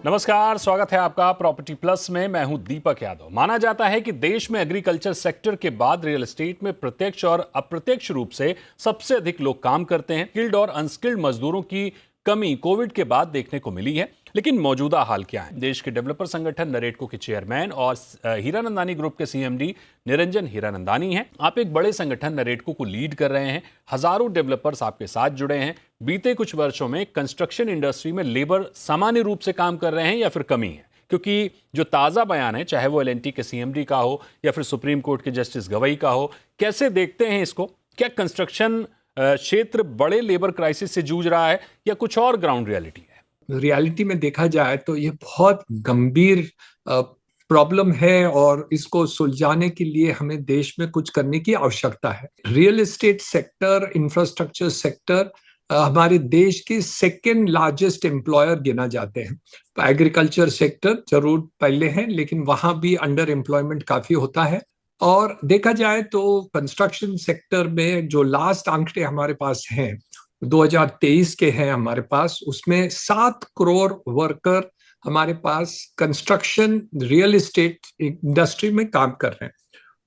नमस्कार, स्वागत है आपका प्रॉपर्टी प्लस में। मैं हूं दीपक यादव। माना जाता है कि देश में एग्रीकल्चर सेक्टर के बाद रियल एस्टेट में प्रत्यक्ष और अप्रत्यक्ष रूप से सबसे अधिक लोग काम करते हैं। स्किल्ड और अनस्किल्ड मजदूरों की कमी कोविड के बाद देखने को मिली है, लेकिन मौजूदा हाल क्या है? देश के डेवलपर संगठन नरेटको के चेयरमैन और हीरानंदानी ग्रुप के सीएमडी निरंजन हीरानंदानी हैं। आप एक बड़े संगठन नरेटको को लीड कर रहे हैं, हजारों डेवलपर्स आपके साथ जुड़े हैं। बीते कुछ वर्षों में कंस्ट्रक्शन इंडस्ट्री में लेबर सामान्य रूप से काम कर रहे हैं या फिर कमी है? क्योंकि जो ताज़ा बयान है, चाहे वो एलएनटी के सीएमडी का हो या फिर सुप्रीम कोर्ट के जस्टिस गवई का हो, कैसे देखते हैं इसको? क्या कंस्ट्रक्शन क्षेत्र बड़े लेबर क्राइसिस से जूझ रहा है या कुछ और ग्राउंड रियलिटी है? रियलिटी में देखा जाए तो ये बहुत गंभीर प्रॉब्लम है और इसको सुलझाने के लिए हमें देश में कुछ करने की आवश्यकता है। Real estate sector, infrastructure sector हमारे देश के सेकेंड लार्जेस्ट एम्प्लॉयर गिना जाते हैं। एग्रीकल्चर सेक्टर जरूर पहले है, लेकिन वहां भी अंडर एम्प्लॉयमेंट काफी होता है। और देखा जाए तो कंस्ट्रक्शन सेक्टर में जो लास्ट आंकड़े हमारे पास हैं 2023 के हैं हमारे पास, उसमें 7 करोड़ वर्कर हमारे पास कंस्ट्रक्शन रियल एस्टेट इंडस्ट्री में काम कर रहे हैं।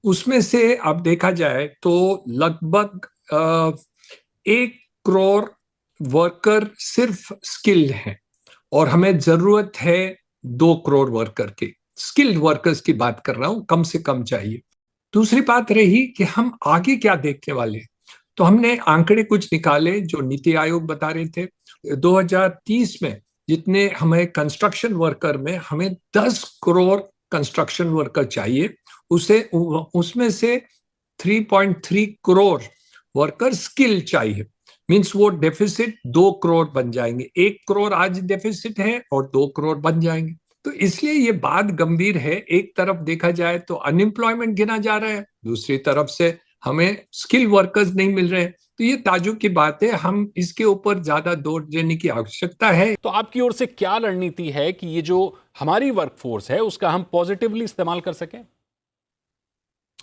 उसमें से अब देखा जाए तो लगभग 1 करोड़ वर्कर सिर्फ स्किल्ड हैं और हमें जरूरत है 2 करोड़ वर्कर की। स्किल्ड वर्कर्स की बात कर रहा हूं, कम से कम चाहिए। दूसरी बात रही कि हम आगे क्या देखने वाले हैं, तो हमने आंकड़े कुछ निकाले जो नीति आयोग बता रहे थे। 2030 में जितने हमें कंस्ट्रक्शन वर्कर में हमें 10 करोड़ कंस्ट्रक्शन वर्कर चाहिए, उसमें से 3.3 करोड़ वर्कर स्किल चाहिए। मींस वो डेफिसिट 2 करोड़ बन जाएंगे। 1 करोड़ आज डेफिसिट है और 2 करोड़ बन जाएंगे। तो इसलिए ये बात गंभीर है। एक तरफ देखा जाए तो अनएम्प्लॉयमेंट गिना जा रहा है, दूसरी तरफ से हमें स्किल वर्कर्स नहीं मिल रहे हैं। तो ये ताज्जुब की बात है, हम इसके ऊपर ज्यादा जोर देने की आवश्यकता है। तो आपकी ओर से क्या रणनीति है कि ये जो हमारी वर्कफोर्स है उसका हम पॉजिटिवली इस्तेमाल कर सकें?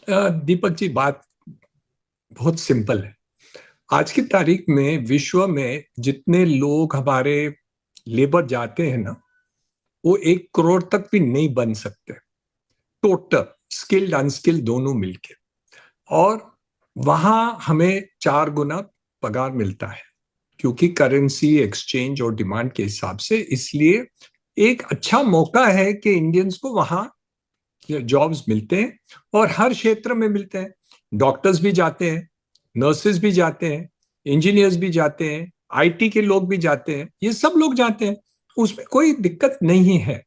दीपक जी, बात बहुत सिंपल है। आज की तारीख में विश्व में जितने लोग हमारे लेबर जाते हैं ना, वो 1 करोड़ तक भी नहीं बन सकते, टोटल स्किल्ड अनस्किल्ड दोनों मिलके। और वहां हमें 4 गुना पगार मिलता है, क्योंकि करेंसी एक्सचेंज और डिमांड के हिसाब से। इसलिए एक अच्छा मौका है कि इंडियंस को वहां जॉब्स मिलते हैं और हर क्षेत्र में मिलते हैं। डॉक्टर्स भी जाते हैं, नर्सेज भी जाते हैं, इंजीनियर्स भी जाते हैं, आईटी के लोग भी जाते हैं, ये सब लोग जाते हैं, उसमें कोई दिक्कत नहीं है।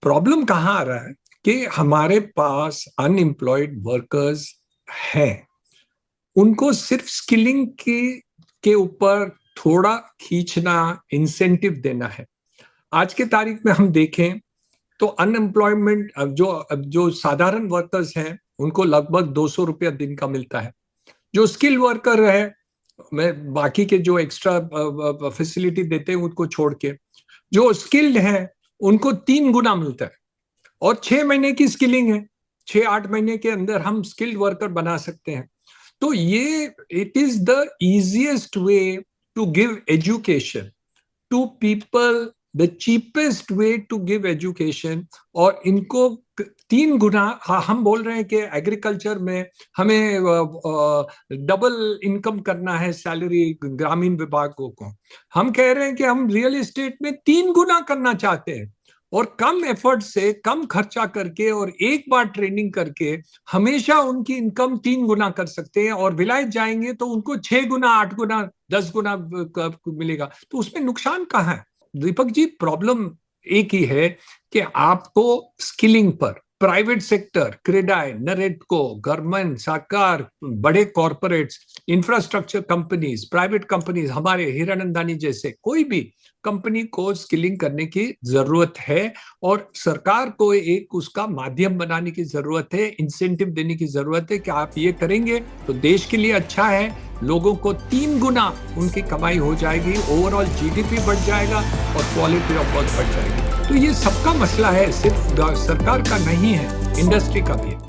प्रॉब्लम कहाँ आ रहा है कि हमारे पास अनएम्प्लॉयड वर्कर्स हैं, उनको सिर्फ स्किलिंग के ऊपर थोड़ा खींचना, इंसेंटिव देना है। आज के तारीख में हम देखें तो अनएम्प्लॉयमेंट जो साधारण वर्कर्स हैं उनको लगभग 200 रुपया दिन का मिलता है। जो स्किल वर्कर है, मैं बाकी के जो एक्स्ट्रा फैसिलिटी देते हैं उनको छोड़ के, जो स्किल्ड है उनको 3 गुना मिलता है। और 6 महीने की स्किलिंग है, 6-8 महीने के अंदर हम स्किल्ड वर्कर बना सकते हैं। तो ये it is the easiest way to give education to people, the cheapest way to give education. और इनको 3 गुना, हम बोल रहे हैं कि एग्रीकल्चर में हमें डबल इनकम करना है सैलरी ग्रामीण विभागों को। हम कह रहे हैं कि हम रियल एस्टेट में 3 गुना करना चाहते हैं और कम एफर्ट से, कम खर्चा करके और एक बार ट्रेनिंग करके हमेशा उनकी इनकम 3 गुना कर सकते हैं। और विलायत जाएंगे तो उनको 6 गुना, 8 गुना, 10 गुना मिलेगा। तो उसमें नुकसान कहाँ है दीपक जी? प्रॉब्लम एक ही है कि आपको स्किलिंग पर प्राइवेट सेक्टर, क्रेडाई, नरेटको, गवर्नमेंट, सरकार, बड़े corporates, infrastructure companies, private companies, हमारे हीरानंदानी जैसे कोई भी कंपनी को स्किलिंग करने की जरूरत है। और सरकार को एक उसका माध्यम बनाने की जरूरत है, इंसेंटिव देने की जरूरत है कि आप ये करेंगे तो देश के लिए अच्छा है। लोगों को 3 गुना उनकी कमाई हो जाएगी, ओवरऑल जीडीपी बढ़ जाएगा और क्वालिटी ऑफ वर्क बढ़ जाएगी। तो ये सबका मसला है, सिर्फ सरकार का नहीं है, इंडस्ट्री का भी है।